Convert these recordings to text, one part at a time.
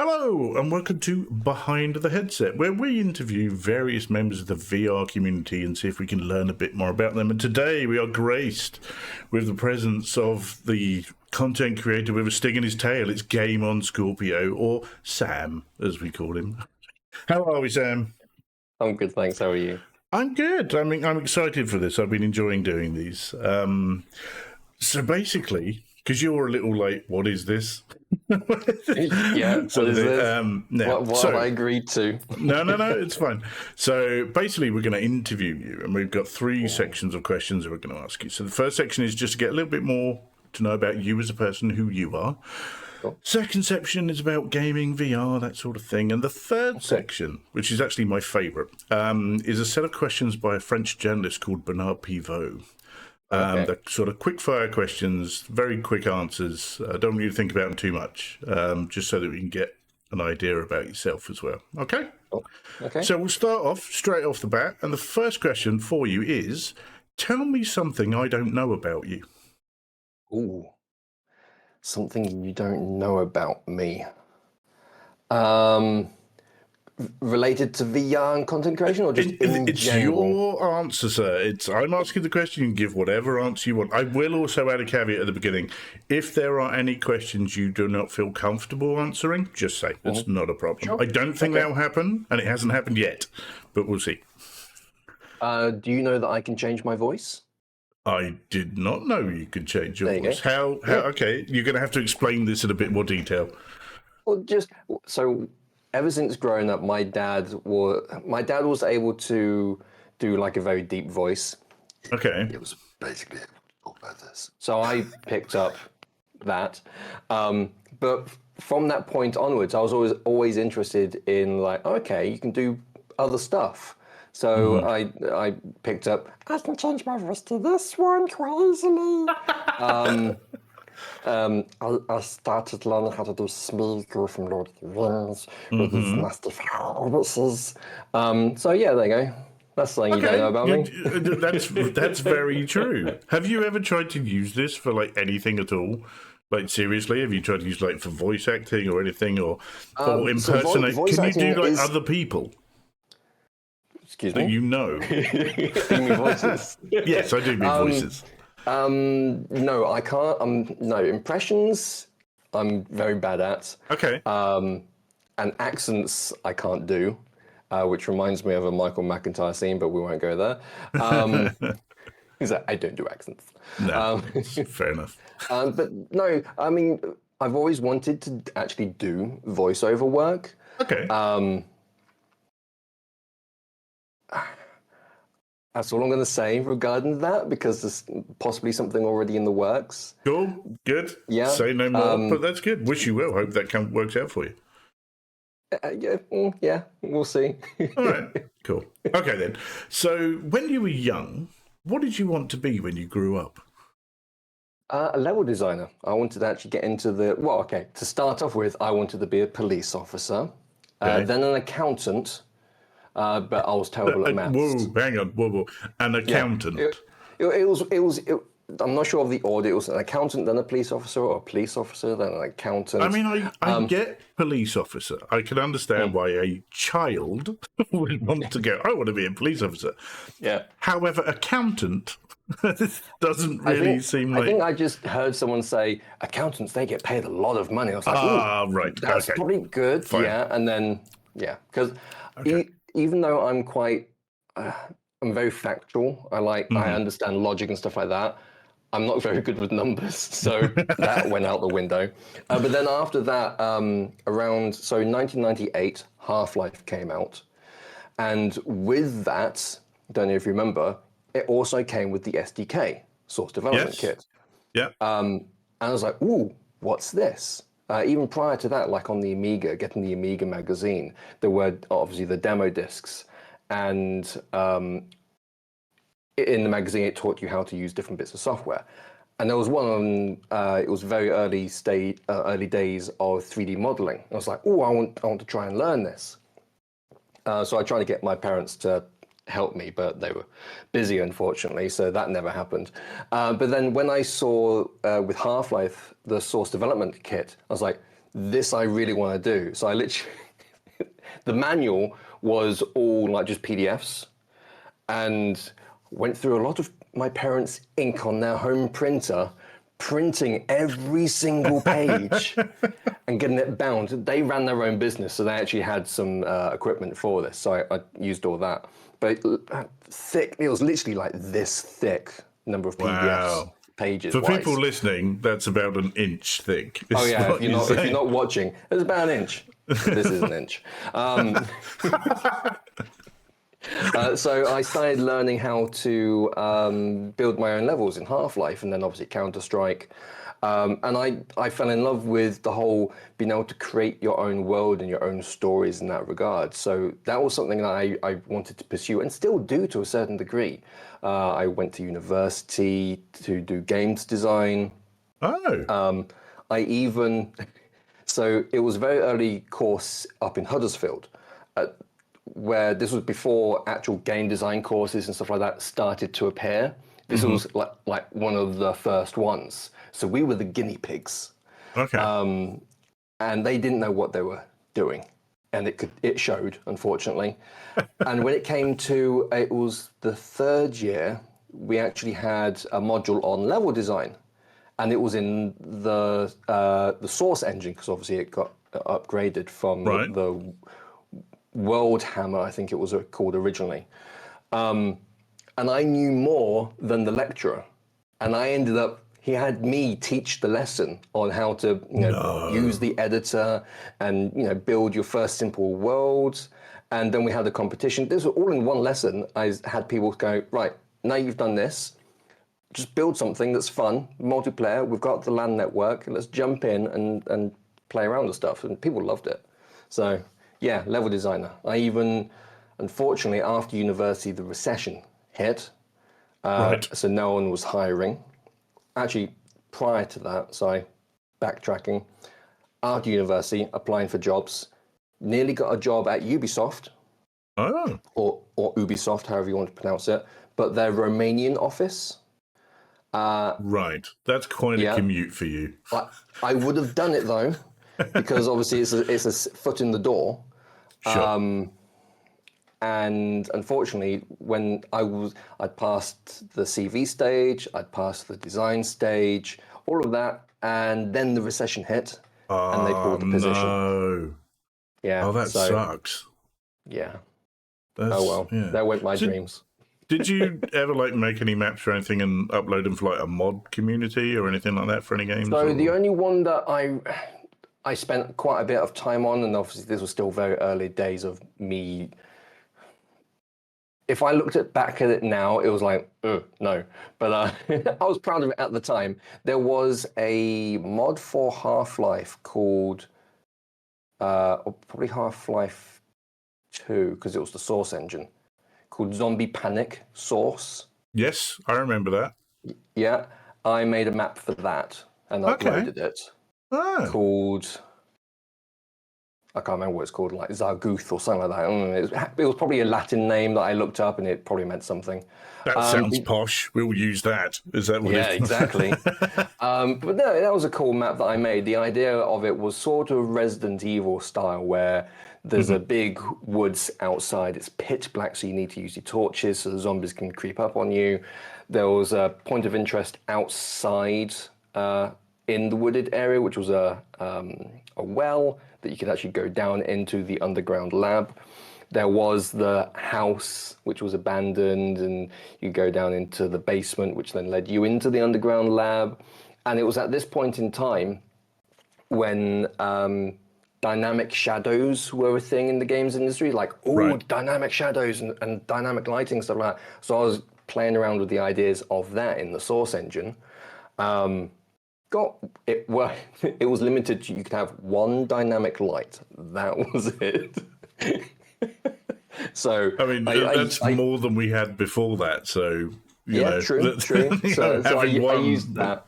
Hello, and welcome to Behind the Headset, where we interview various members of the VR community and see if we can learn a bit more about them. And today we are graced with the presence of the content creator with a sting in his tail. It's Game on Scorpio, or Sam, as we call him. How are we, Sam? I'm good, thanks. How are you? I'm good. I'm excited for this. I've been enjoying doing these. So basically, because you're a little like, what is this? Yeah, so what is this? Now, What have I agreed to? no, it's fine. So basically, we're going to interview you, and we've got three sections of questions that we're going to ask you. So the first section is just to get a little bit more to know about you as a person, who you are. Cool. Second section is about gaming, VR, that sort of thing. And the third section, which is actually my favourite, is a set of questions by a French journalist called Bernard Pivot. They're sort of quick fire questions, very quick answers. I don't want you to think about them too much, just so that we can get an idea about yourself as well. Okay? Cool. Okay. So we'll start off straight off the bat. And the first question for you is, tell me something I don't know about you. Ooh, something you don't know about me. Related to VR and content creation, or just in It's general? your answer, sir. I'm asking the question. You can give whatever answer you want. I will also add a caveat at the beginning. If there are any questions you do not feel comfortable answering, just say. It's not a problem. Sure. I don't think that will happen, and it hasn't happened yet, but we'll see. Do you know that I can change my voice? I did not know you could change your There you voice. go. How? Okay, you're going to have to explain this in a bit more detail. Well, so ever since growing up, my dad was able to do like a very deep voice. Okay. It was basically all about this. So I picked up that, but from that point onwards, I was always interested in like, okay, you can do other stuff. So I picked up. I can change my voice to this one quite easily. I started learning how to do Smeagol from Lord of the Rings with his nasty voices. So yeah, there you go. That's something you don't know about me. That's very true. Have you ever tried to use this for like anything at all? Like seriously, have you tried to use like for voice acting or anything, or impersonate? voice Can you do like is... other people? Excuse that me? you know? You mean voices? Yes, I do mean voices. No, I can't. No, impressions I'm very bad at. Okay. And accents I can't do, which reminds me of a Michael McIntyre scene, but we won't go there. He's like, I don't do accents. No, fair enough. But no, I mean, I've always wanted to actually do voiceover work. Okay. That's all I'm going to say regarding that, because there's possibly something already in the works. Cool. Good. Yeah. Say no more, but that's good. Wish you well. Hope that works out for you. Yeah, we'll see. All right. Cool. Okay, then. So when you were young, what did you want to be when you grew up? A level designer. I wanted to actually get into to start off with, I wanted to be a police officer, then an accountant, but I was terrible at maths. Whoa, hang on, whoa. An accountant. Yeah. I'm not sure of the order. It was an accountant, then a police officer, or a police officer, then an accountant. I mean, I get police officer. I can understand why a child would want to go, I want to be a police officer. Yeah. However, accountant doesn't really seem like... I think I just heard someone say, accountants, they get paid a lot of money. I was like, right. That's probably good. Fine. Yeah, and then, because even though I'm quite... I'm very factual. I understand logic and stuff like that. I'm not very good with numbers, so that went out the window. But then after that, in 1998, Half-Life came out. And with that, don't know if you remember, it also came with the SDK, Source Development Kit. Yeah. And I was like, ooh, what's this? Even prior to that, like on the Amiga, getting the Amiga magazine, there were obviously the demo discs. And in the magazine, it taught you how to use different bits of software. And there was one on, it was very early days of 3D modeling. I was like, oh, I want to try and learn this. So I tried to get my parents to help me, but they were busy, unfortunately, so that never happened. But then when I saw with Half-Life the Source Development Kit, I was like, this I really want to do. So I literally, the manual was all like just PDFs, and went through a lot of my parents' ink on their home printer, printing every single page and getting it bound. They ran their own business, so they actually had some equipment for this. So I used all that. But thick, it was literally like this thick number of PDFs pages. For people listening, that's about an inch thick. Oh yeah, if you're not watching, it's about an inch. This is an inch. So I started learning how to build my own levels in Half-Life, and then obviously Counter-Strike. And I fell in love with the whole being able to create your own world and your own stories in that regard. So that was something that I wanted to pursue and still do to a certain degree. I went to university to do games design. Oh. So it was a very early course up in Huddersfield, where this was before actual game design courses and stuff like that started to appear. This was like one of the first ones. So we were the guinea pigs. Okay. And they didn't know what they were doing. And it showed, unfortunately. And when it came to, it was the third year, we actually had a module on level design. And it was in the Source engine, because obviously it got upgraded from the World Hammer, I think it was called originally. And I knew more than the lecturer. And I ended up, he had me teach the lesson on how to use the editor and build your first simple worlds. And then we had a competition. This was all in one lesson. I had people go, right, now you've done this, just build something that's fun, multiplayer. We've got the LAN network. Let's jump in and play around with stuff. And people loved it. So yeah, level designer. I even, unfortunately, after university, the recession hit. So no one was hiring. Actually, prior to that, so backtracking, after university, applying for jobs, nearly got a job at Ubisoft. Oh. Or Ubisoft, however you want to pronounce it, but their Romanian office. Right. That's quite a commute for you. I would have done it though, because obviously it's a foot in the door. Sure. And unfortunately, when I'd passed the CV stage, I'd passed the design stage, all of that, and then the recession hit, and they pulled the position. No. Yeah. Oh, that sucks. Yeah. Oh well, that went my dreams. Did you ever make any maps or anything and upload them for a mod community or anything like that for any games? So the only one that I spent quite a bit of time on, and obviously this was still very early days of me. If I looked back at it now, it was like, no. But I was proud of it at the time. There was a mod for Half-Life called, or probably Half-Life 2, because it was the Source engine, called Zombie Panic Source. Yes, I remember that. Yeah, I made a map for that and uploaded it. Called, I can't remember what it's called, like Zarguth or something like that. It was probably a Latin name that I looked up, and it probably meant something. That sounds posh. We'll use that. Is that what? Yeah, exactly. But no, that was a cool map that I made. The idea of it was sort of Resident Evil style, where there's a big woods outside. It's pitch black, so you need to use your torches so the zombies can creep up on you. There was a point of interest outside in the wooded area, which was a well that you could actually go down into the underground lab. There was the house, which was abandoned, and you go down into the basement, which then led you into the underground lab. And it was at this point in time when dynamic shadows were a thing in the games industry, dynamic shadows and dynamic lighting, stuff like that. So I was playing around with the ideas of that in the Source engine. It was limited to, you could have one dynamic light. That was it. So I mean, that's more than we had before that. So true. So I used that.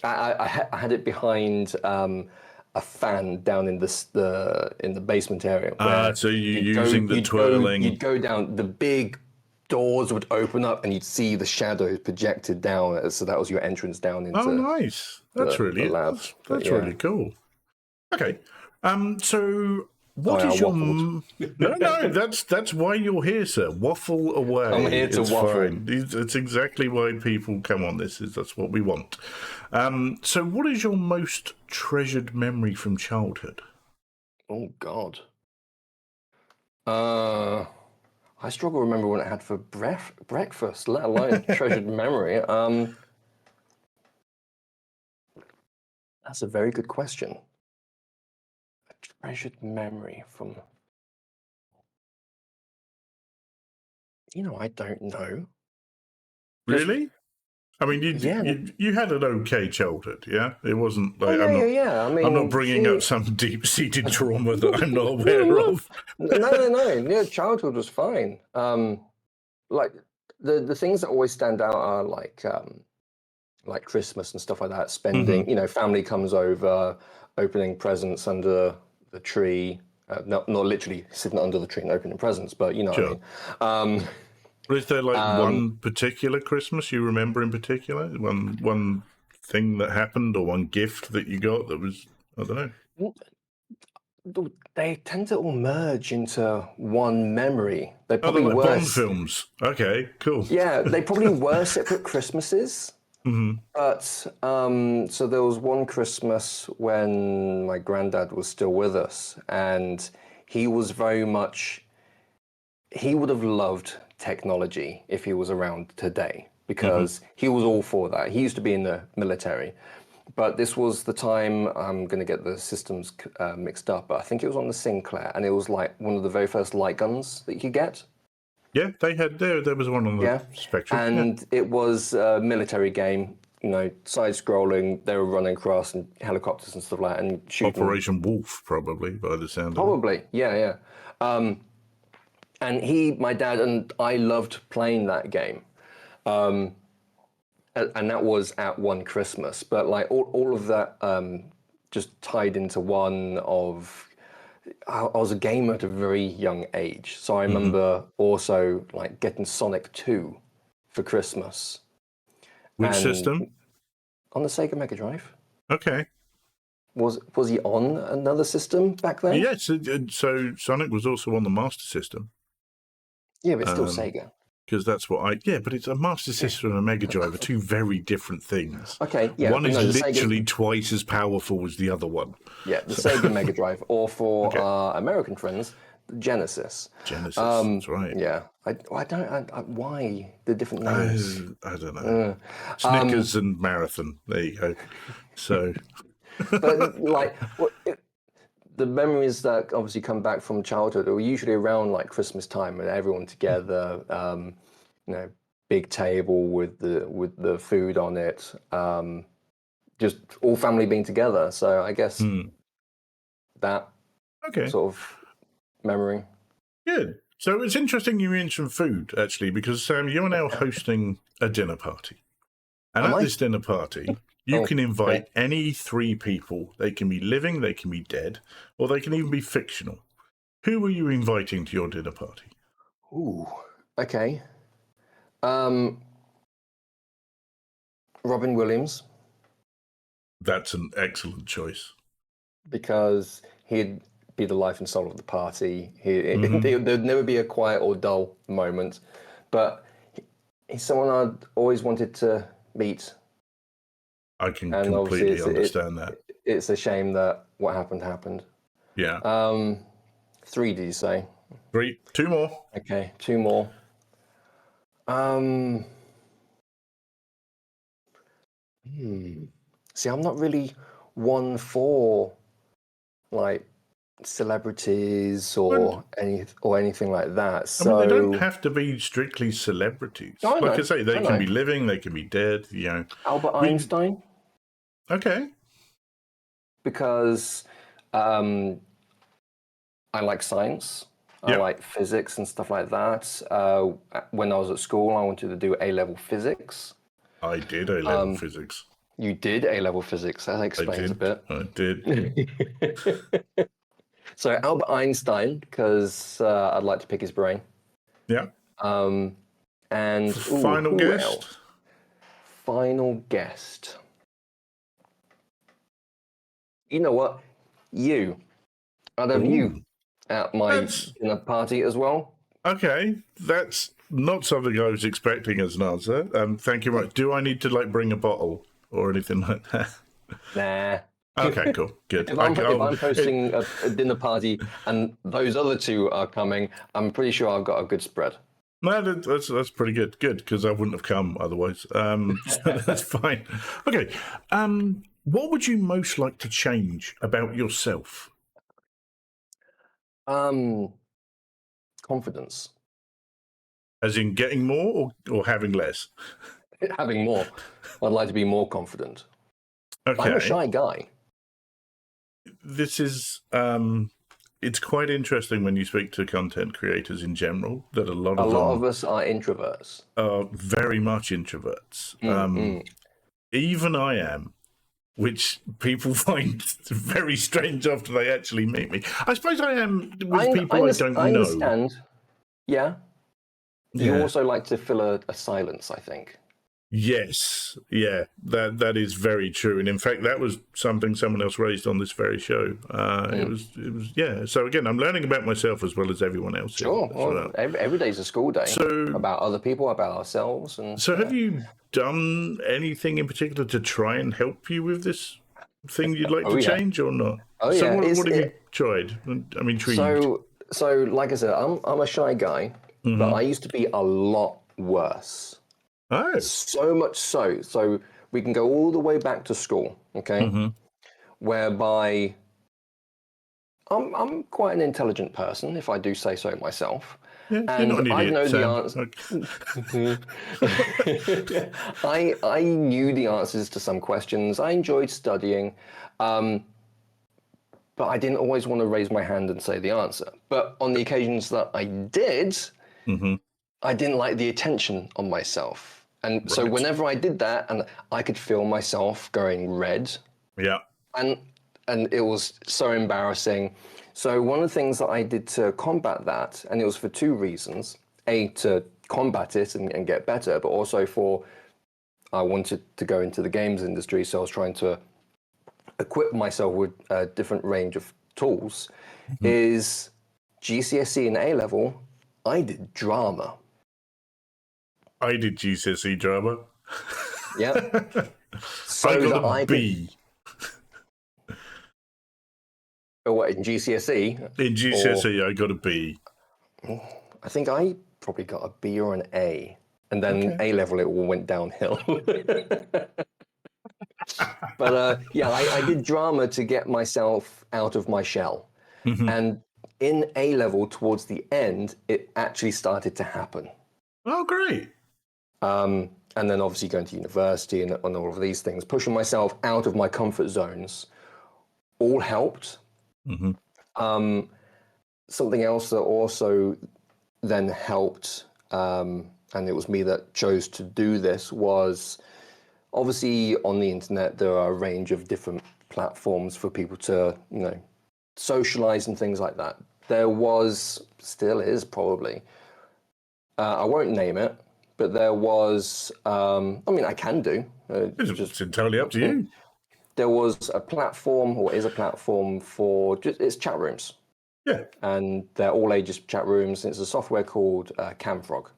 I had it behind a fan down in the basement area. So you're using the twirling. You'd go down, the big doors would open up and you'd see the shadows projected down. So that was your entrance down into nice. That's the lab. That's really cool. Okay. So what Sorry, I is your waffled. no, that's why you're here, sir. Waffle away. I'm here to it's waffle. fine. It's exactly why people come on this. That's what we want. So what is your most treasured memory from childhood? Oh God. I struggle to remember what I had for breakfast, let alone treasured memory. That's a very good question. A treasured memory from, I don't know. Just Really? I mean, yeah, you had an okay childhood, yeah. It wasn't oh like yeah. I I'm not mean, bringing up some deep seated trauma that I'm not no, aware no, of. no. Yeah, childhood was fine. Like the things that always stand out are like Christmas and stuff like that. Hmm. Spending, family comes over, opening presents under the tree. Not literally sitting under the tree and opening presents, but you know what I Sure. mean. Um, But is there like um, one particular Christmas you remember in particular? One thing that happened or one gift that you got that was, I don't know. they tend to all merge into one memory. They Oh, they're probably like were, Bond films. Okay, cool. yeah, they probably were separate Christmases. Hmm. But so there was one Christmas when my granddad was still with us, and he was very much, he would have loved technology if he was around today Hmm. because he was all for that. He used to be in the military, but this was the time, I'm going to get the systems mixed up, but I think it was on the Sinclair, and it was like one of the very first light guns that you could get. Yeah, they had there was one on the Yeah. Spectrum. Yeah, And it was a military game, side scrolling. They were running across and helicopters and stuff like that and shooting. Operation Wolf, probably by the sound of it. Probably, yeah. And my dad, and I loved playing that game. And that was at one Christmas. But like all of that just tied into one of, I was a gamer at a very young age. So I Hmm. remember also like getting Sonic 2 for Christmas. Which And system? on the Sega Mega Drive. Okay. Was he on another system back then? Yes, so Sonic was also on the Master System. Yeah, but it's still Um, Sega. because that's what yeah, but it's a Master System and a Mega Drive are two very different things. Okay, yeah, One but is no, the literally Sega, twice as powerful as the other one. the Sega Mega Drive, or for Okay, our American friends, the Genesis. Genesis. That's right. Yeah, I don't, why the different I, names? I don't know. Uh, um, Snickers and Marathon. There you go. So, but like, the memories that obviously come back from childhood are usually around like Christmas time and everyone together. You know, big table with the food on it. Just all family being together. So I guess that okay, sort of memory. good. So it's interesting you mentioned food, actually, because Sam, you're now hosting a dinner party. And Am at I? this dinner party, you Oh, can okay. invite any three people. They can be living, they can be dead, or they can even be fictional. Who are you inviting to your dinner party? Ooh, okay. Um, Robin Williams, That's an excellent choice. because he'd be the life and soul of the party. Hmm. There'd never be a quiet or dull moment. But he's someone I'd always wanted to meet. I can And obviously, completely understand that. it's a shame that what happened. Yeah. Um, three, did you say? Three, two more. Okay, two more. Um, See, I'm not really one for like celebrities And, or anything like that. I mean, they don't So have to be strictly celebrities. I Like I know, say, I they can know. be living, they can be dead. Albert We Einstein, okay. because um, I like science. I Yep, like physics and stuff like that. When I was at school, I wanted to do A-level physics. I did A-level physics. You did A-level physics. That I explains a did. bit. I did. So Albert Einstein, because I'd like to pick his brain. Yeah. Um, and Final who guest. else? Final guest. You know what? you. I'd have you at my dinner party as well. Okay, that's not something I was expecting as an answer. Thank you very much. Do I need to like bring a bottle or anything like that? Nah. Okay, cool, good. If I'm hosting a dinner party and those other two are coming, I'm pretty sure I've got a good spread. No, that's pretty good. Good, because I wouldn't have come otherwise. So that's fine. Okay. What would you most like to change about yourself? Confidence. As in getting more or having less? Having more. I'd like to be more confident. Okay. I'm a shy guy. This is it's quite interesting when you speak to content creators in general that a lot of us are introverts. Are very much introverts. Even I am, which people find very strange after they actually meet me. I suppose I am with people I don't know. I understand. Yeah. You also like to fill a silence, I think. Yes, yeah, that is very true, and in fact, that was something someone else raised on this very show. It was, yeah. So again, I'm learning about myself as well as everyone else. Sure, well, every day's a school day. So about other people, about ourselves, and so have you done anything in particular to try and help you with this thing you'd like to change, or not? So what have you tried? I'm intrigued. So like I said, I'm a shy guy, but I used to be a lot worse. Oh. So much so we can go all the way back to school, okay? Whereby I'm quite an intelligent person, if I do say so myself. Yeah, and you're not an idiot, I know the answer. I knew the answers to some questions. I enjoyed studying, but I didn't always want to raise my hand and say the answer. But on the occasions that I did, I didn't like the attention on myself. And so whenever I did that, and I could feel myself going red. Yeah. And it was so embarrassing. So one of the things that I did to combat that, and it was for two reasons. A, to combat it and get better, but also I wanted to go into the games industry, so I was trying to equip myself with a different range of tools, is GCSE and A-level, I did drama. I did GCSE drama. Yep. So I got a B. What, in GCSE? In GCSE, I got a B. I think I probably got a B or an A. And then A-level, it all went downhill. But yeah, I did drama to get myself out of my shell. And in A-level, towards the end, it actually started to happen. Oh, great. And then obviously going to university and all of these things, pushing myself out of my comfort zones, all helped. Something else that also then helped, and it was me that chose to do this, was obviously on the internet there are a range of different platforms for people to, socialize and things like that. There was, still is probably, I won't name it, but there was, I can do. It's entirely up to you. There was a platform, or is a platform for, it's chat rooms. Yeah. And they're all ages chat rooms. It's a software called Camfrog.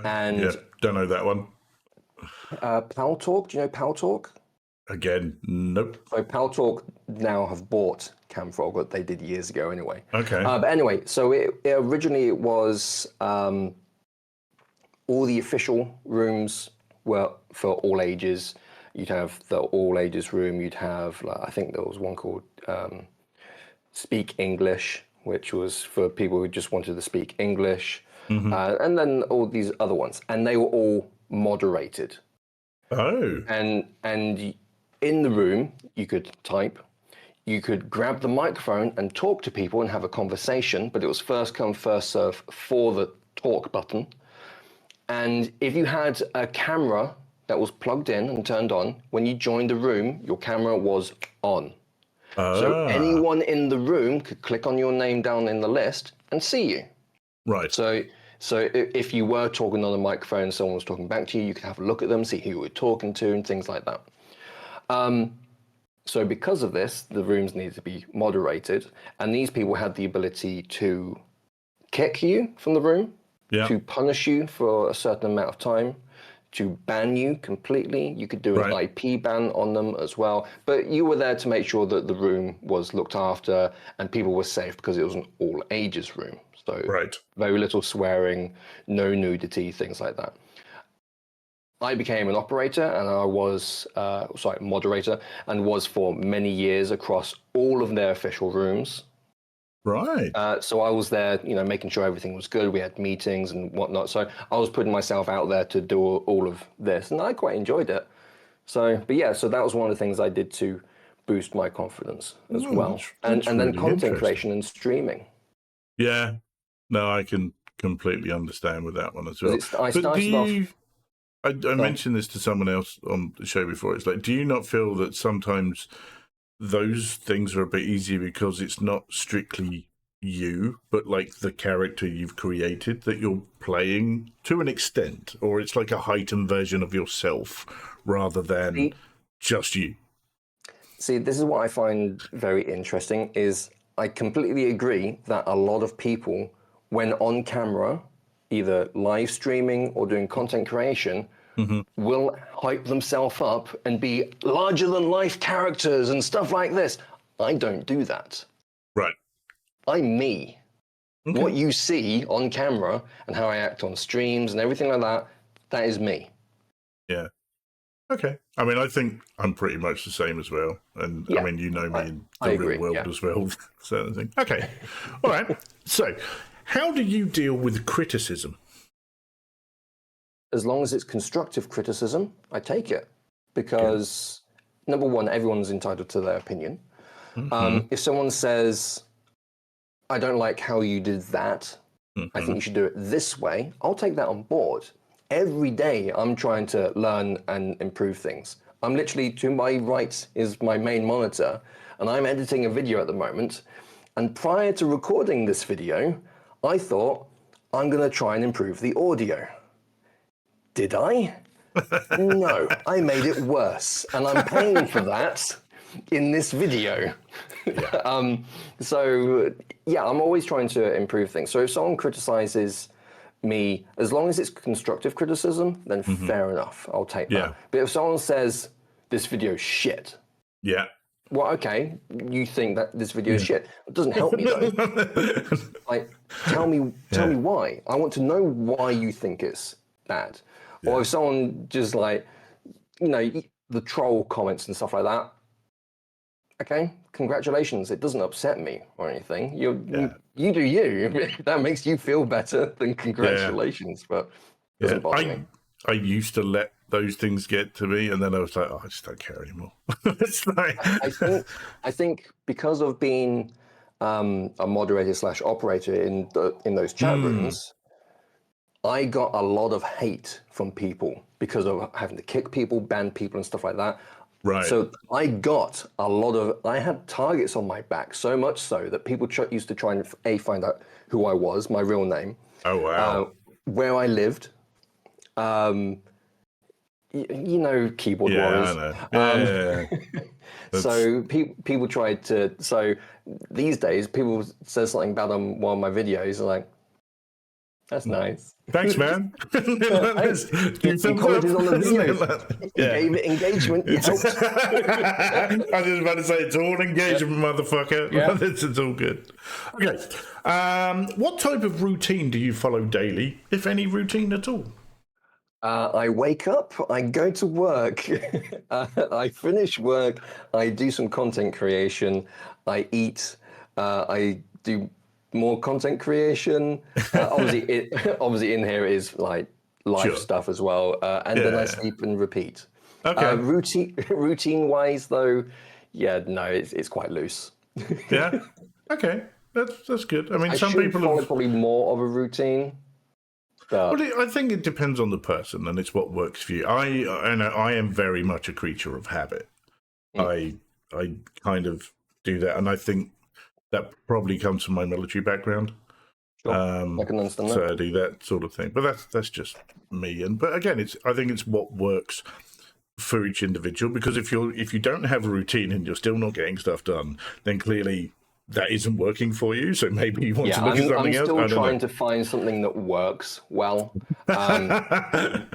And don't know that one. Paltalk, do you know Paltalk? Again, nope. So Paltalk now have bought Camfrog, what they did years ago anyway. Okay. But anyway, so it originally was all the official rooms were for all ages. You'd have the all ages room. You'd have, I think there was one called Speak English, which was for people who just wanted to speak English. And then all these other ones. And they were all moderated. Oh. And in the room, you could type. You could grab the microphone and talk to people and have a conversation, but it was first come, first serve for the talk button. And if you had a camera that was plugged in and turned on, when you joined the room, your camera was on. So anyone in the room could click on your name down in the list and see you. Right. So if you were talking on a microphone and someone was talking back to you, you could have a look at them, see who you were talking to and things like that. So because of this, the rooms need to be moderated, and these people had the ability to kick you from the room, Yeah. to punish you for a certain amount of time, to ban you completely. You could do an IP ban on them as well. But you were there to make sure that the room was looked after and people were safe because it was an all ages room. So very little swearing, no nudity, things like that. I became an operator and I was, moderator, and was for many years across all of their official rooms. Right. So I was there, making sure everything was good. We had meetings and whatnot. So I was putting myself out there to do all of this, and I quite enjoyed it. So that was one of the things I did to boost my confidence as well. That's and then content creation and streaming. Yeah. No, I can completely understand with that one as well. I mentioned this to someone else on the show before. It's like, do you not feel that sometimes those things are a bit easier because it's not strictly you, but like the character you've created that you're playing to an extent, or it's like a heightened version of yourself rather than just you? See, this is what I find very interesting is I completely agree that a lot of people, when on camera, either live streaming or doing content creation, will hype themselves up and be larger than life characters and stuff like this. I don't do that. Right. I'm me. Okay. What you see on camera and how I act on streams and everything like that, that is me. Yeah. Okay. I mean, I think I'm pretty much the same as well. And I mean, you know me in the real world as well. Certain thing. Okay. All right. So, how do you deal with criticism? As long as it's constructive criticism, I take it. Because, number one, everyone's entitled to their opinion. If someone says, I don't like how you did that, I think you should do it this way, I'll take that on board. Every day, I'm trying to learn and improve things. I'm literally, to my right is my main monitor, and I'm editing a video at the moment. And prior to recording this video, I thought, I'm going to try and improve the audio. Did I? No, I made it worse, and I'm paying for that in this video. I'm always trying to improve things. So if someone criticizes me, as long as it's constructive criticism, then fair enough, I'll take that. But if someone says, this video's shit, well, okay, you think that this video is shit. It doesn't help me though. Like, tell me why. I want to know why you think it's bad. Or if someone just like, the troll comments and stuff like that, okay, congratulations. It doesn't upset me or anything. You do you. That makes you feel better than congratulations, but it doesn't bother me. I used to let those things get to me, and then I was like, I just don't care anymore. It's like... I think because of being a moderator / operator in those chat rooms, I got a lot of hate from people because of having to kick people, ban people, and stuff like that. Right. So I had targets on my back, so much so that people used to try and find out who I was, my real name. Oh, wow. Where I lived. Keyboard warriors. I know. So people tried to. So these days, people say something bad on one of my videos, like, that's nice. Thanks, man. Thanks. You commented on the video. You gave it engagement. You helped. I was just about to say, it's all engagement, motherfucker. Yeah. It's all good. Okay. What type of routine do you follow daily, if any routine at all? I wake up, I go to work, I finish work, I do some content creation, I eat, I do more content creation. Obviously in here is like life stuff as well, and then I sleep and repeat. Okay. Routine wise though, it's quite loose. Yeah. Okay. That's good. I mean, some people follow probably more of a routine. Well, I think it depends on the person, and it's what works for you. I am very much a creature of habit. I kind of do that, and I think that probably comes from my military background. Sure. I can understand that. So I do that sort of thing, but that's just me. But again, I think it's what works for each individual, because if you don't have a routine and you're still not getting stuff done, then clearly that isn't working for you. So maybe you want to look at something else. I'm still trying to find something that works well. The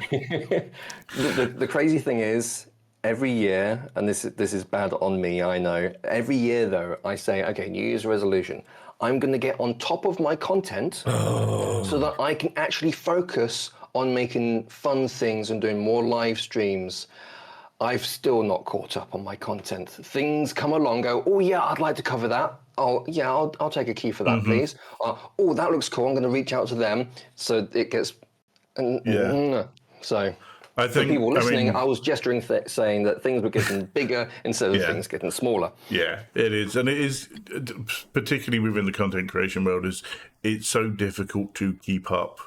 crazy thing is, every year, and this is bad on me, I know. Every year, though, I say, okay, New Year's resolution. I'm going to get on top of my content so that I can actually focus on making fun things and doing more live streams. I've still not caught up on my content. Things come along, go, oh yeah, I'd like to cover that. Oh yeah, I'll take a key for that, please. Oh, that looks cool. I'm going to reach out to them. So it gets, so. I think, for people listening, I was gesturing, saying that things were getting bigger instead of things getting smaller. Yeah, it is, and it is particularly within the content creation world. It's so difficult to keep up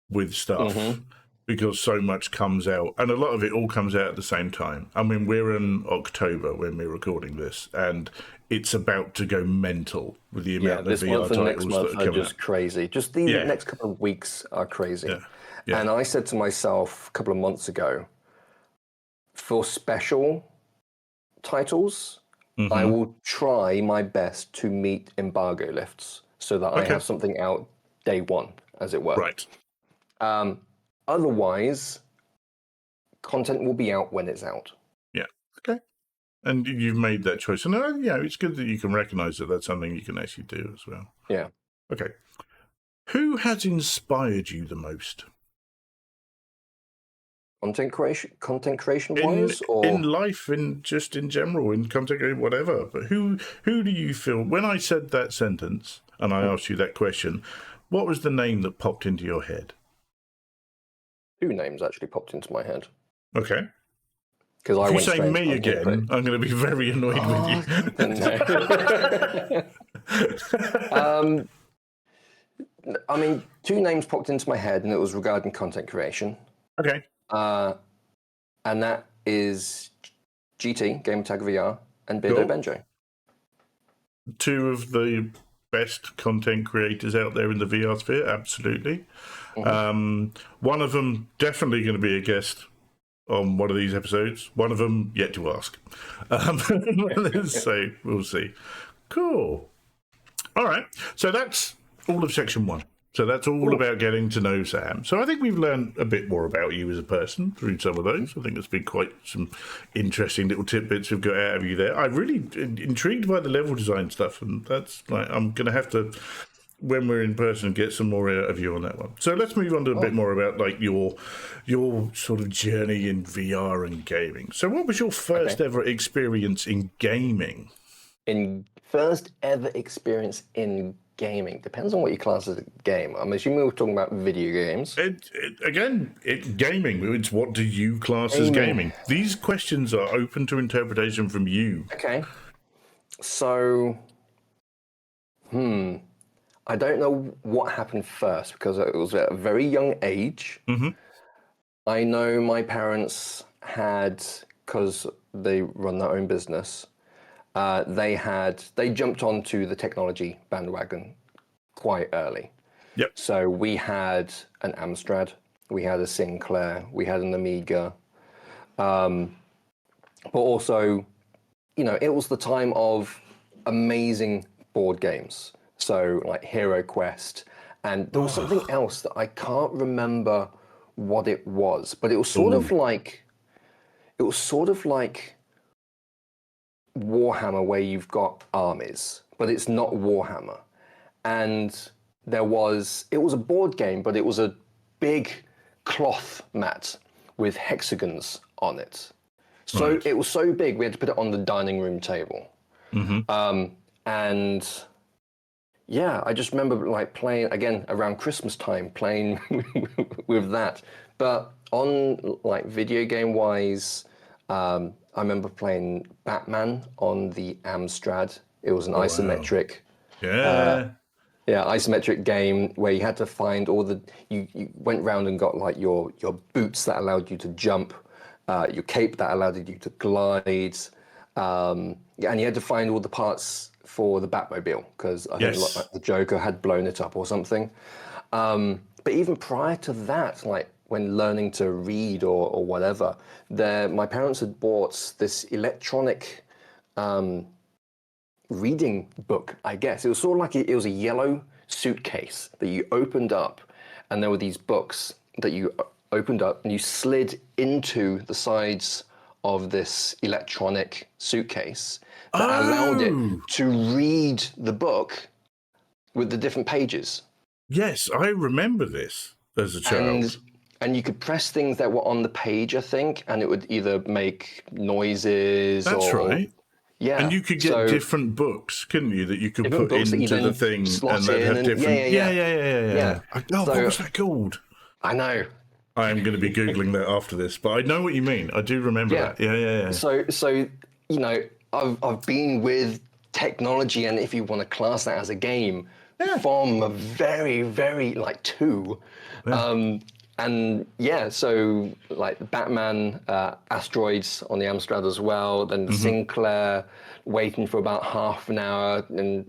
with stuff because so much comes out, and a lot of it all comes out at the same time. I mean, we're in October when we're recording this, and it's about to go mental with the amount of VR titles that are coming out. Just crazy. Just the next couple of weeks are crazy. Yeah. Yeah. And I said to myself a couple of months ago, for special titles, I will try my best to meet embargo lifts so that I have something out day one, as it were. Right. Otherwise, content will be out when it's out. Yeah. Okay. And you've made that choice. And it's good that you can recognize that that's something you can actually do as well. Yeah. Okay. Who has inspired you the most? Content creation wise, or in life, in general, in content creation, whatever. But who do you feel? When I said that sentence and I asked you that question, what was the name that popped into your head? 2 names actually popped into my head. Okay. Because if you say me again, I'm going to be very annoyed with you. I mean, 2 names popped into my head, and it was regarding content creation. Okay. And that is GT, Gamertag VR, and Beardo Benjo. 2 of the best content creators out there in the VR sphere, absolutely. One of them definitely going to be a guest on one of these episodes. One of them yet to ask. So we'll see. Cool. All right. So that's all of section 1. So that's all about getting to know Sam. So I think we've learned a bit more about you as a person through some of those. I think there's been quite some interesting little tidbits we've got out of you there. I'm really intrigued by the level design stuff, and that's like I'm going to have to, when we're in person, get some more out of you on that one. So let's move on to a bit more about like your sort of journey in VR and gaming. So what was your first ever experience in gaming? First ever experience in gaming depends on what you class as a game. I'm assuming we're talking about video games. Gaming. It's what do you class as gaming? These questions are open to interpretation from you. Okay. So, I don't know what happened first because it was at a very young age. I know my parents had, because they run their own business, they jumped onto the technology bandwagon quite early. Yep. So we had an Amstrad, we had a Sinclair, we had an Amiga, but also, it was the time of amazing board games. So like Hero Quest, and there was something else that I can't remember what it was, but it was sort of like Warhammer, where you've got armies, but it's not Warhammer. And it was a board game, but it was a big cloth mat with hexagons on it. So it was so big, we had to put it on the dining room table. And yeah, I just remember like playing again around Christmas time, playing with that. But on like video game wise, I remember playing Batman on the Amstrad. It was an isometric. Wow. Isometric game where you had to find all the. You went round and got like your boots that allowed you to jump, your cape that allowed you to glide, and you had to find all the parts for the Batmobile because I think like the Joker had blown it up or something. But even prior to that, like when learning to read or whatever, my parents had bought this electronic reading book, I guess. It was sort of like it was a yellow suitcase that you opened up, and there were these books that you opened up and you slid into the sides of this electronic suitcase that allowed it to read the book with the different pages. Yes, I remember this as a child. And you could press things that were on the page, I think, and it would either make noises. That's right. Yeah. And you could get different books, couldn't you, that you could put into the thing, and they'd have different. Yeah. What was that called? I know. I am going to be Googling that after this, but I know what you mean. I do remember that. Yeah. So I've been with technology, and if you want to class that as a game, from a very, very two. So like Batman, Asteroids on the Amstrad as well, then Sinclair waiting for about half an hour and,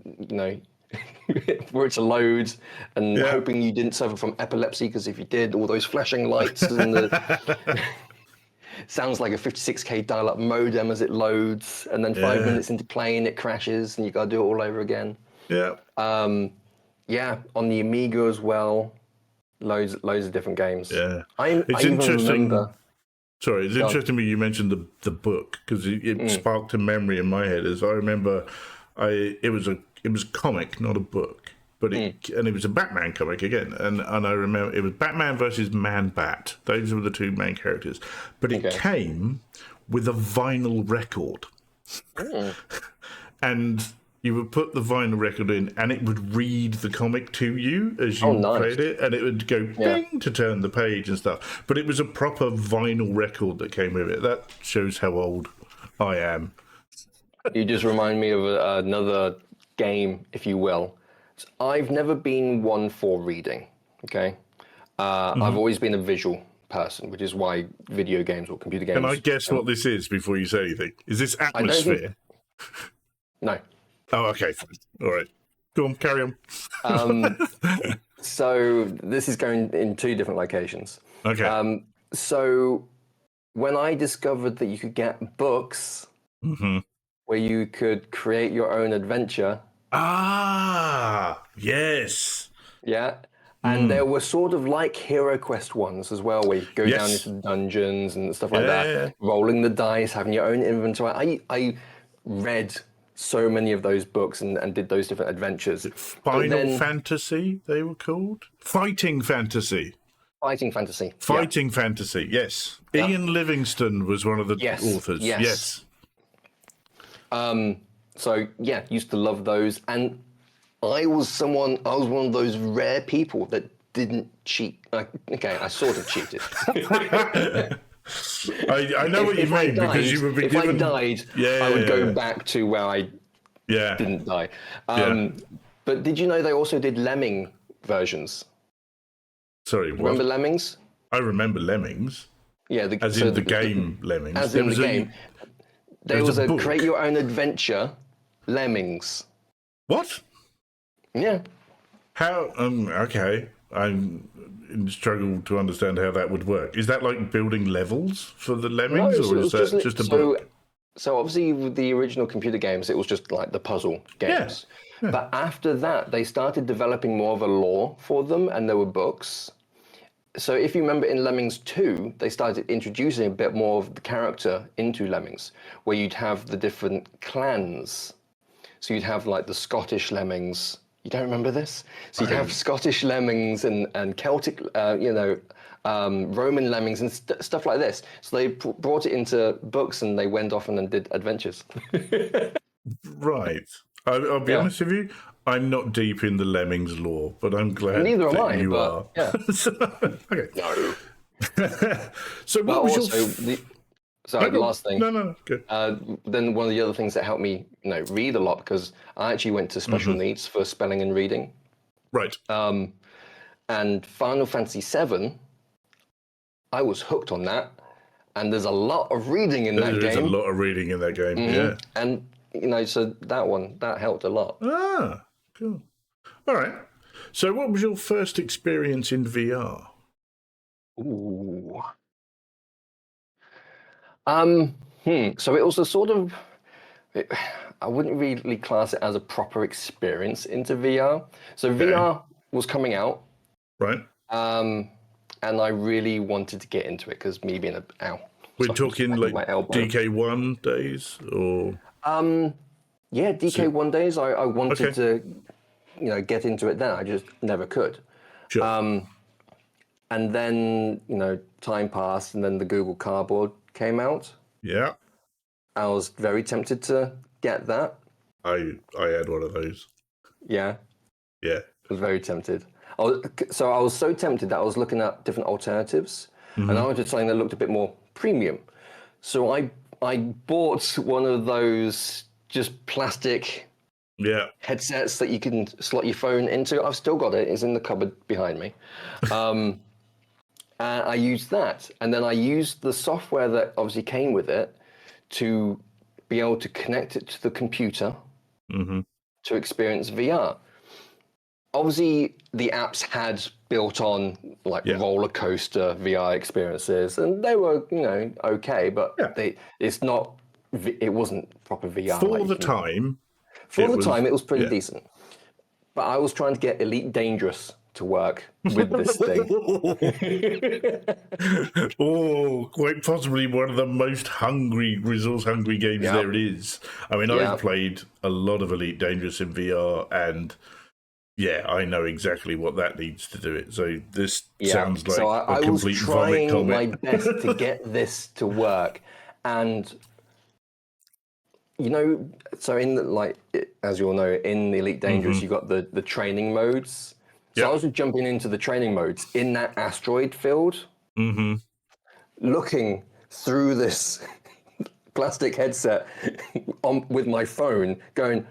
for it to load and hoping you didn't suffer from epilepsy, because if you did, all those flashing lights and sounds like a 56K dial-up modem as it loads, and then 5 minutes into playing it crashes and you got to do it all over again. Yeah. On the Amiga as well. Loads of different games. Yeah, it's interesting. Sorry, it's interesting me you mentioned the book, because it sparked a memory in my head. As I remember, it was a comic, not a book, but it was a Batman comic again. And I remember it was Batman versus Man Bat. Those were the two main characters, but it came with a vinyl record, and you would put the vinyl record in, and it would read the comic to you as you played it, and it would go ding to turn the page and stuff. But it was a proper vinyl record that came with it. That shows how old I am. You just remind me of another game, if you will. I've never been one for reading, okay? I've always been a visual person, which is why video games or computer games... Can I guess what this is before you say anything? Is this Atmosphere? No. Oh, okay. All right. Go on, carry on. So this is going in two different locations. Okay. So when I discovered that you could get books where you could create your own adventure. Ah, yes. Yeah. And there were sort of like Hero Quest ones as well, where you go down into the dungeons and stuff like that, rolling the dice, having your own inventory. I read so many of those books and did those different adventures. Final Fantasy, they were called? Fighting Fantasy. Fighting Fantasy. Fighting Fantasy, yes. Ian Livingstone was one of the authors. Yes. Used to love those. And I was one of those rare people that didn't cheat. I sort of cheated. I know what you mean, because you would be given... If I died, I would go back to where I didn't die. But did you know they also did Lemming versions? Sorry, what? Remember Lemmings? I remember Lemmings. Yeah, as in the game Lemmings. As in the game. There was a Create Your Own Adventure Lemmings. What? Yeah. How? Okay. I'm struggle to understand how that would work. Is that like building levels for the Lemmings, or is that just a book? So obviously with the original computer games, it was just like the puzzle games. Yeah. But after that, they started developing more of a lore for them, and there were books. So if you remember in Lemmings 2, they started introducing a bit more of the character into Lemmings, where you'd have the different clans. So you'd have like the Scottish Lemmings. You don't remember this? So you'd have Scottish Lemmings and Celtic, Roman Lemmings and stuff like this. So they brought it into books, and they went off and then did adventures. Right. I'll be honest with you, I'm not deep in the Lemmings lore, but I'm glad Neither that am I, you but, are. Yeah. Okay. No. So what was your... last thing. No, good. Then one of the other things that helped me, read a lot, because I actually went to special needs for spelling and reading. Right. And Final Fantasy VII, I was hooked on that, and there's a lot of reading in that game. There's a lot of reading in that game, yeah. And so that helped a lot. Ah, cool. All right. So what was your first experience in VR? Ooh. So it was a sort of, I wouldn't really class it as a proper experience into VR. So Okay. VR was coming out, Right. and I really wanted to get into it because me being We're talking like my elbow. DK1 days, or Yeah, DK1 days. I wanted Okay. to, get into it then. I just never could. Sure. And then, time passed, and then the Google Cardboard came out. Yeah. I was very tempted to get that. I had one of those. Yeah, Yeah. I was very tempted. I was so tempted that I was looking at different alternatives, and I wanted something that looked a bit more premium. So I bought one of those just plastic Yeah. headsets that you can slot your phone into. I've still got it. It's in the cupboard behind me. And I used that, and then I used the software that obviously came with it to be able to connect it to the computer to experience VR. Obviously, the apps had built on like roller coaster VR experiences, and they were, okay, but it wasn't proper VR. For the time. For the time, it was pretty decent. But I was trying to get Elite Dangerous to work with this thing. Oh, quite possibly one of the most resource-hungry games there is. I mean, I've played a lot of Elite Dangerous in VR, and yeah, I know exactly what that needs to do it. So this sounds like a complete vomit comet. I was trying my best to get this to work, and so as you all know, in the Elite Dangerous, you got the training modes. So I was jumping into the training modes in that asteroid field, looking through this plastic headset with my phone, going,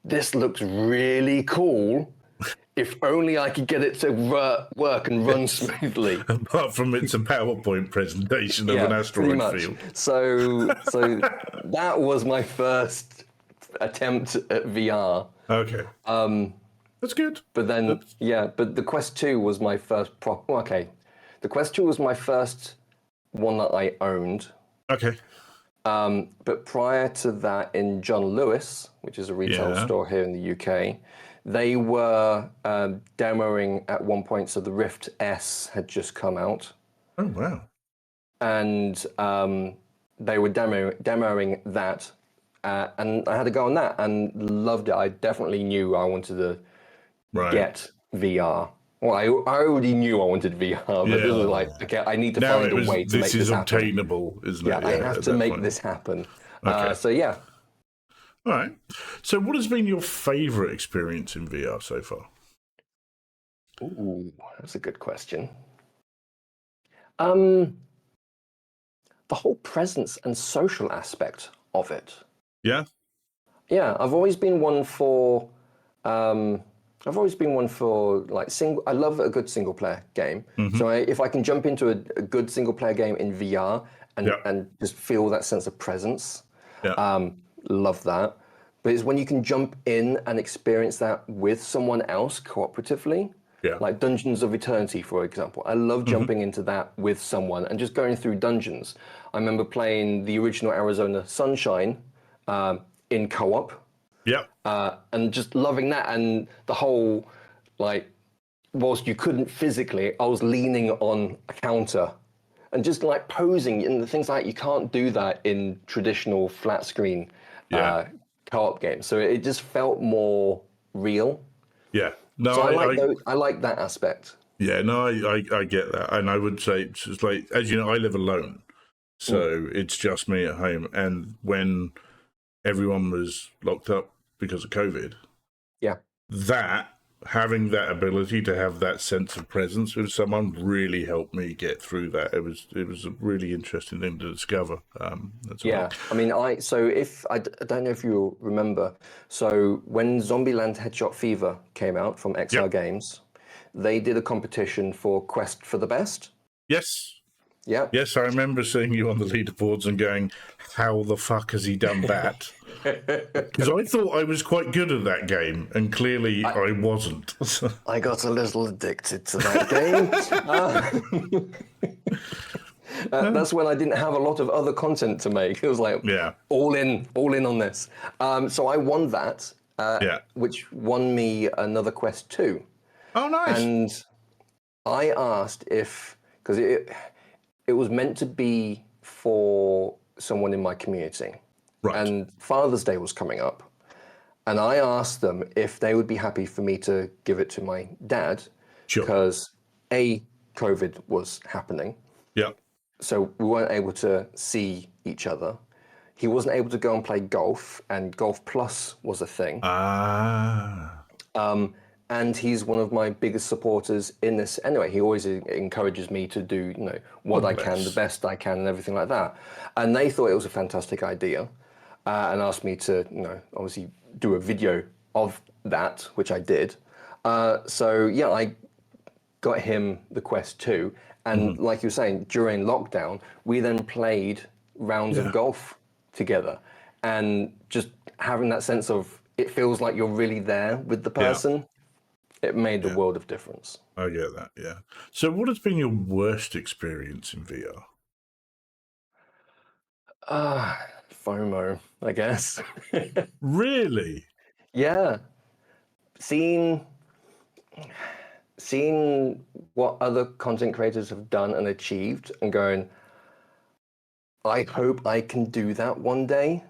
"This looks really cool. If only I could get it to work and run smoothly." Apart from it's a PowerPoint presentation of an asteroid field. So that was my first attempt at VR. Okay. That's good. But then, but the Quest 2 was my first the Quest 2 was my first one that I owned. Okay. But prior to that, in John Lewis, which is a retail store here in the UK, they were demoing at one point. So the Rift S had just come out. Oh, wow. And they were demoing that. And I had to go on that and loved it. I definitely knew I wanted to get VR. Well, I already knew I wanted VR, but this was like, okay, I need to find a way to make this happen. This is obtainable, isn't it? Yeah, I have to make this happen. Okay. So yeah. All right. So what has been your favorite experience in VR so far? Ooh, that's a good question. The whole presence and social aspect of it. Yeah? Yeah, I've always been one for like I love a good single player game. So if I can jump into a good single player game in VR and just feel that sense of presence, love that. But it's when you can jump in and experience that with someone else cooperatively. Yeah. Like Dungeons of Eternity, for example. I love jumping into that with someone and just going through dungeons. I remember playing the original Arizona Sunshine in co-op. Yeah. And just loving that, and the whole, like, whilst you couldn't physically, I was leaning on a counter and just like posing, and the things like you can't do that in traditional flat screen co-op games. So it just felt more real. Yeah. No, so I like that aspect. Yeah, no, I get that. And I would say it's just like, as you know, I live alone. So it's just me at home. And when everyone was locked up because of COVID, having that ability to have that sense of presence with someone really helped me get through that. It was a really interesting thing to discover. That's I mean, I don't know if you remember. So when Zombieland Headshot Fever came out from XR Games, they did a competition for Quest for the Best. Yes. Yeah. Yes, I remember seeing you on the leaderboards and going, how the fuck has he done that? Because I thought I was quite good at that game, and clearly I wasn't. I got a little addicted to that game. That's when I didn't have a lot of other content to make. It was like, all in on this. So I won that, which won me another Quest 2. Oh, nice. And I asked because it was meant to be for someone in my community. Right. And Father's Day was coming up. And I asked them if they would be happy for me to give it to my dad. Sure. Because COVID was happening. Yeah. So we weren't able to see each other. He wasn't able to go and play golf, and Golf Plus was a thing. And he's one of my biggest supporters in this. Anyway, he always encourages me to do, what I can, the best I can, and everything like that. And they thought it was a fantastic idea, and asked me to, obviously do a video of that, which I did. So yeah, I got him the Quest 2. And like you were saying, during lockdown, we then played rounds of golf together, and just having that sense of it feels like you're really there with the person. It made the world of difference. I get that, yeah. So what has been your worst experience in VR? FOMO, I guess. Really? Yeah. Seeing what other content creators have done and achieved and going, I hope I can do that one day.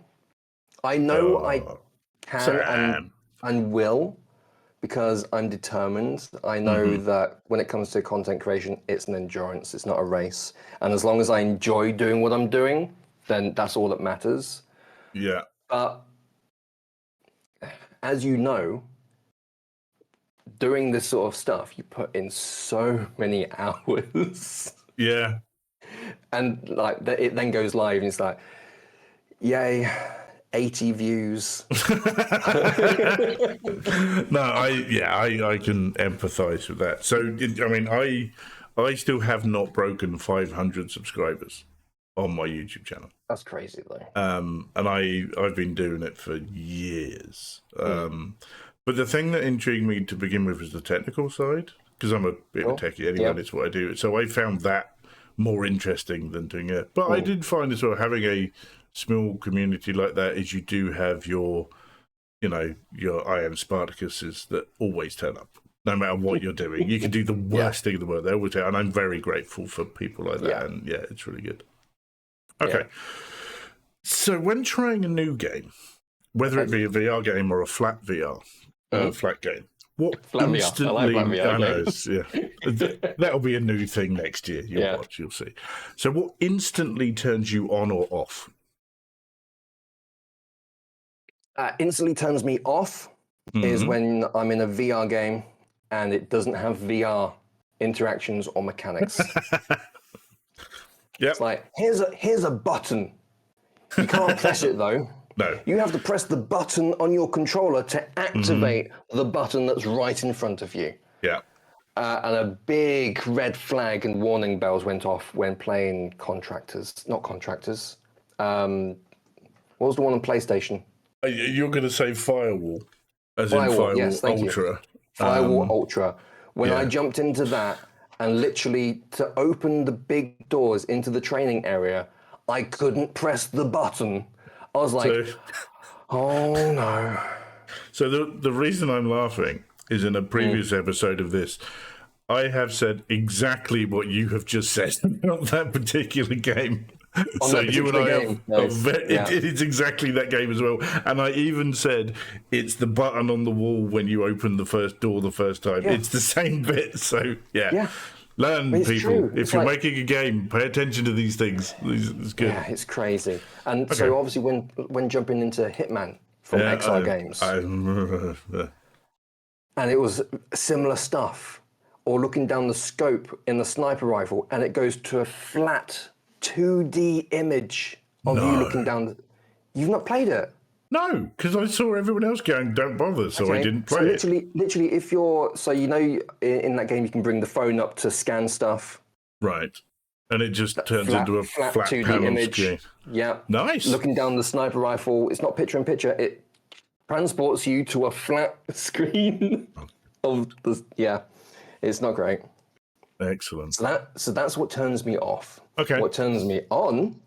I know I can and will, because I'm determined. I know that when it comes to content creation, it's an endurance, it's not a race. And as long as I enjoy doing what I'm doing, then that's all that matters. Yeah. But as you know, doing this sort of stuff, you put in so many hours. Yeah. And like it then goes live and it's like, yay, 80 views. No, I can empathize with that. So, I mean, I still have not broken 500 subscribers on my YouTube channel. That's crazy, though. And I've been doing it for years. But the thing that intrigued me to begin with was the technical side, because I'm a bit of a techie anyway, and it's what I do. So I found that more interesting than doing it. But I did find as well, having a small community like that, is you do have your I Am Spartacuses that always turn up, no matter what you're doing. You can do the worst thing in the world, they always turn, and I'm very grateful for people like that. And it's really good. Okay. So when trying a new game, whether it be a VR game or a flat VR, flat game, what flat instantly... VR. I like flat VR games. That'll be a new thing next year. You'll watch, you'll see. So what instantly turns you on or off? Instantly turns me off is when I'm in a VR game and it doesn't have VR interactions or mechanics. It's like, here's a button. You can't press it though. No. You have to press the button on your controller to activate the button that's right in front of you. Yeah. And a big red flag and warning bells went off when playing Not Contractors. What was the one on PlayStation? You're going to say Firewall, as in Firewall Ultra. Firewall Ultra. When I jumped into that, and literally to open the big doors into the training area, I couldn't press the button. I was like, oh no. So the reason I'm laughing is in a previous episode of this, I have said exactly what you have just said about that particular game. So you and I it's exactly that game as well. And I even said it's the button on the wall when you open the first door the first time. It's the same bit. So learn, people. If you're making a game, pay attention to these things. It's good. Yeah, it's crazy. And so obviously when jumping into Hitman from XR Games, and it was similar stuff, or looking down the scope in the sniper rifle, and it goes to a flat 2D image of you looking down. You've not played it? No, because I saw everyone else going, don't bother, so I didn't play it. Literally, if you're... So, in that game, you can bring the phone up to scan stuff. Right. And it just turns into a flat 2D panel image. screen. Yeah. Nice. Looking down the sniper rifle, it's not picture in picture. It transports you to a flat screen of the. Yeah, it's not great. Excellent. So that's what turns me off. Okay. What turns me on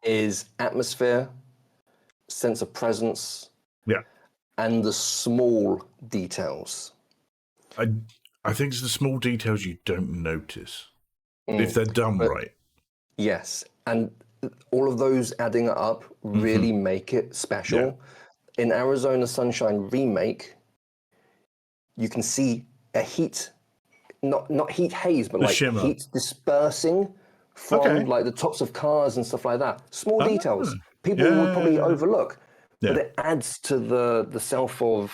is atmosphere, sense of presence, Yeah. and the small details. I think it's the small details you don't notice if they're done right. Yes, and all of those adding up really make it special. Yeah. In Arizona Sunshine Remake, you can see a heat, not heat haze, but like shimmer. Heat dispersing from like the tops of cars and stuff like that. Small details people would probably overlook, but it adds to the self of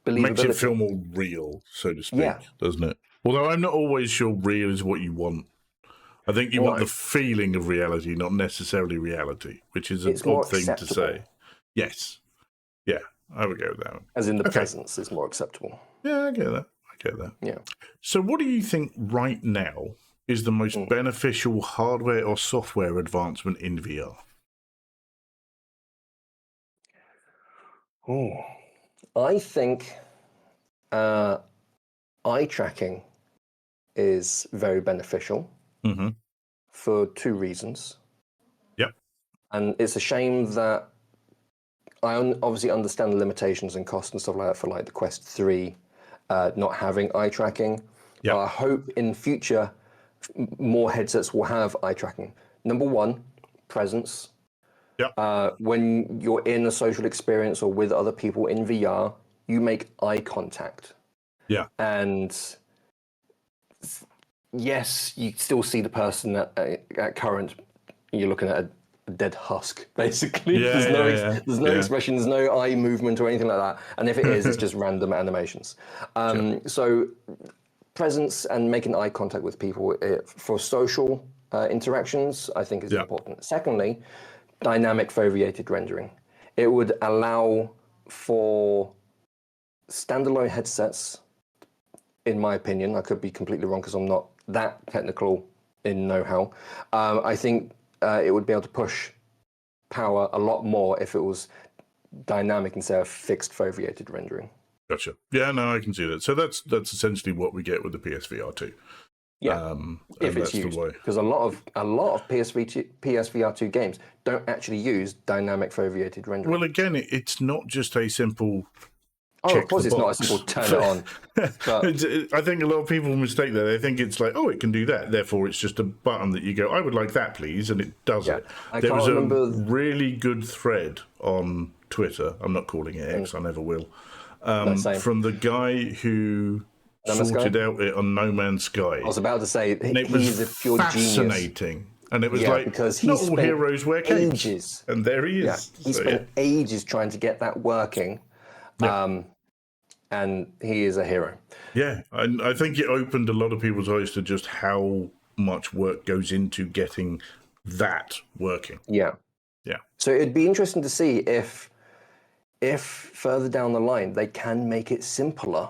believability. Makes it feel more real, so to speak, doesn't it? Although I'm not always sure real is what you want. I think you want the feeling of reality, not necessarily reality, which is an odd thing to say. Yes. Yeah, I would go with that one. As in the presence is more acceptable. Yeah, I get that. Yeah. So what do you think right now is the most beneficial hardware or software advancement in VR? I think eye tracking is very beneficial for two reasons. Yep. And it's a shame that I obviously understand the limitations and costs and stuff like that for like the Quest 3 not having eye tracking. But I hope in future more headsets will have eye tracking. Number one, presence. When you're in a social experience or with other people in VR, you make eye contact. Yeah. And yes, you still see the person at current. You're looking at a dead husk, basically. There's no expression, there's no eye movement or anything like that. And if it is, it's just random animations. So presence and making eye contact with people for social interactions, I think is important. Secondly, dynamic foveated rendering. It would allow for standalone headsets, in my opinion. I could be completely wrong because I'm not that technical in know-how. I think it would be able to push power a lot more if it was dynamic instead of fixed foveated rendering. Gotcha. Yeah, no, I can see that. So that's essentially what we get with the PSVR 2. Yeah, if it's used, because a lot of PSVR 2 games don't actually use dynamic foveated rendering. Well, again, it's not just a simple. Of course, it's not a simple turn it on. But I think a lot of people mistake that. They think it's like, oh, it can do that. Therefore, it's just a button that you go, I would like that, please, and it does it. There was a really good thread on Twitter. I'm not calling it X. I never will. From the guy who sorted out it on No Man's Sky. I was about to say, he's a pure fascinating. Genius. And it was like, because not all heroes wear capes. Ages. And there he is. Yeah. He spent ages trying to get that working. And he is a hero. Yeah, and I think it opened a lot of people's eyes to just how much work goes into getting that working. Yeah. So it'd be interesting to see if further down the line they can make it simpler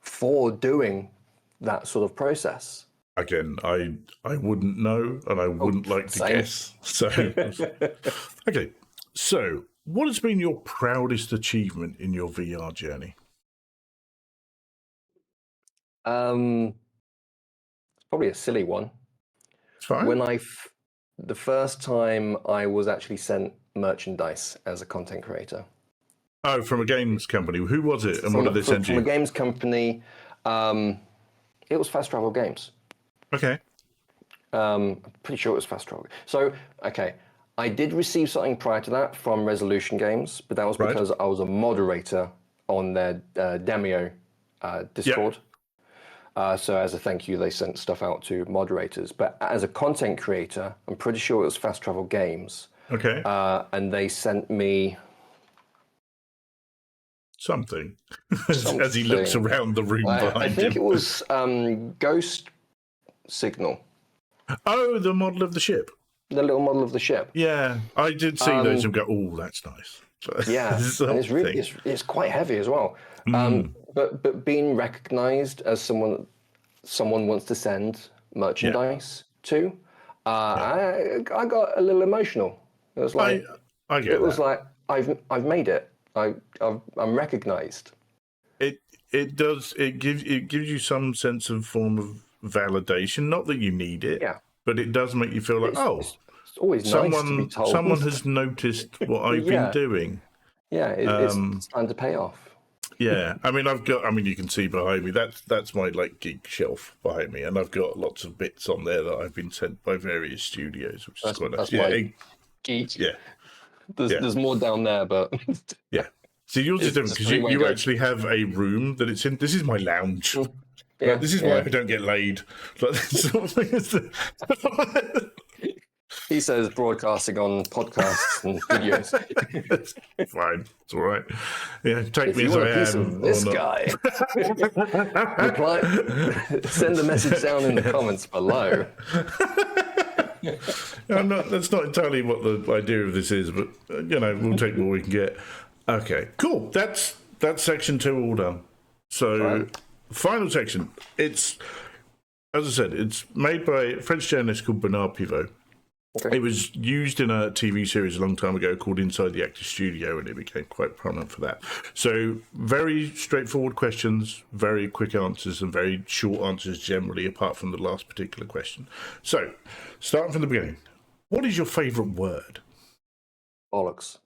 for doing that sort of process. Again, I wouldn't know, and I wouldn't like to guess. So, okay. So, what has been your proudest achievement in your VR journey? It's probably a silly one. It's fine. When the first time I was actually sent merchandise as a content creator. Oh, from a games company. Who was it, and what did they send you? From a games company. It was Fast Travel Games. Okay. I'm pretty sure it was Fast Travel. So, okay. I did receive something prior to that from Resolution Games, but that was because I was a moderator on their Demio Discord. So as a thank you, they sent stuff out to moderators. But as a content creator, I'm pretty sure it was Fast Travel Games. Okay. And they sent me... Something. As he looks around the room behind him. I think it was Ghost Signal. Oh, the model of the ship. The little model of the ship. Yeah, I did see those and go, oh, that's nice. Yeah, and it's really it's quite heavy as well. But being recognised as someone wants to send merchandise to, I got a little emotional. It was like I get it was that. like I've made it. I'm recognized. It does. It gives you some sense of form of validation. Not that you need it, Yeah, but it does make you feel like, it's always nice to be told. someone has noticed what I've been doing. Yeah, it's time to pay off. Yeah, I mean, you can see behind me. That's my like geek shelf behind me, and I've got lots of bits on there that I've been sent by various studios, which is quite nice. Geek. Yeah. There's more down there, but yeah. See, yours is different because you actually have a room that it's in. This is my lounge. Yeah, this is why I don't get laid. Like, he says broadcasting on podcasts and videos. It's fine. It's all right. Yeah, take if me you as want I a piece am. Of this guy. Send a message down in the comments below. That's not entirely what the idea of this is, but we'll take what we can get. Okay, cool. That's section 2 all done. So, final section. It's, as I said, it's made by a French journalist called Bernard Pivot. Okay. It was used in a TV series a long time ago called Inside the Actors Studio, and it became quite prominent for that. So, very straightforward questions, very quick answers, and very short answers generally, apart from the last particular question. So, starting from the beginning, what is your favourite word? Bollocks.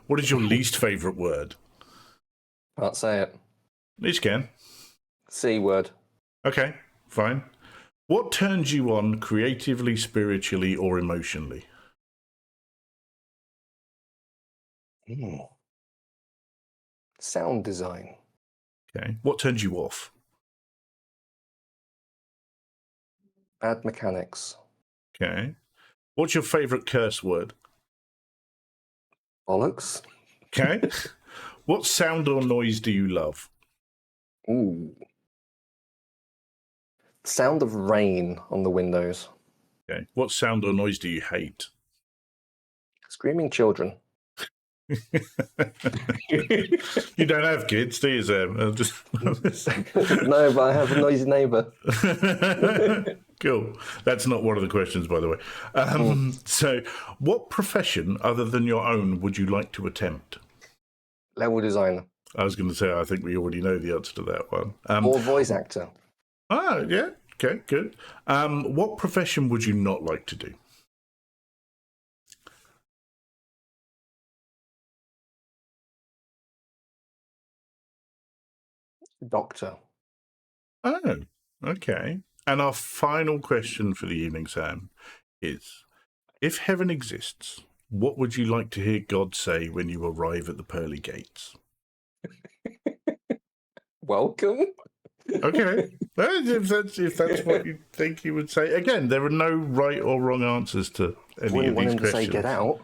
What is your least favourite word? Can't say it. You can. C word. Okay, fine. What turns you on creatively, spiritually, or emotionally? Sound design. Okay. What turns you off? Bad mechanics. Okay. What's your favourite curse word? Bollocks. Okay. What sound or noise do you love? Ooh. Sound of rain on the windows. Okay. What sound or noise do you hate? Screaming children. You don't have kids, do you, Sam? No, but I have a noisy neighbour. Cool. That's not one of the questions, by the way. So, what profession other than your own would you like to attempt? Level designer. I was going to say, I think we already know the answer to that one. Or voice actor. Yeah. Okay, good. What profession would you not like to do? Doctor. Oh, okay. And our final question for the evening, Sam, is, if heaven exists, what would you like to hear God say when you arrive at the pearly gates? Welcome. Okay. If that's what you think he would say. Again, there are no right or wrong answers to any of these questions. To say get out.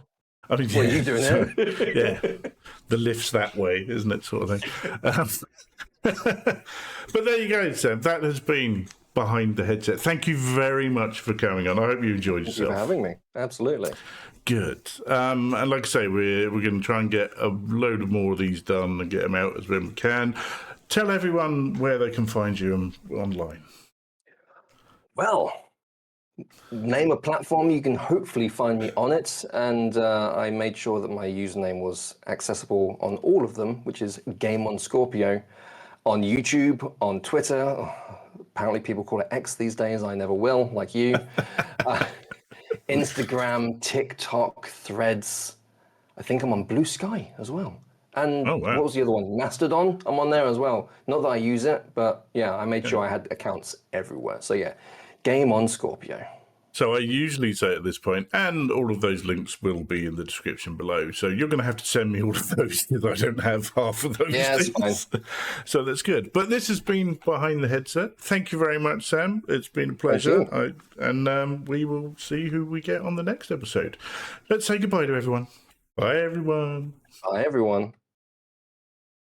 I mean, what are you doing there? Yeah, the lift's that way, isn't it, sort of thing. But there you go, Sam. That has been Behind the Headset. Thank you very much for coming on. I hope you enjoyed yourself. Thank you for having me. Absolutely. Good. And like I say, we're going to try and get a load of more of these done and get them out as when we can. Tell everyone where they can find you online. Well, name a platform, you can hopefully find me on it. And I made sure that my username was accessible on all of them, which is Game on Scorpio. On YouTube, on Twitter. Apparently people call it X these days. I never will, like you. Instagram, TikTok, Threads. I think I'm on Blue Sky as well. And What was the other one? Mastodon? I'm on there as well. Not that I use it, but yeah, I made sure I had accounts everywhere. So yeah, Game on Scorpio. So I usually say at this point, and all of those links will be in the description below. So you're going to have to send me all of those because I don't have half of those things. That's fine. So that's good. But this has been Behind the Headset. Thank you very much, Sam. It's been a pleasure. And we will see who we get on the next episode. Let's say goodbye to everyone. Bye, everyone. Bye, everyone.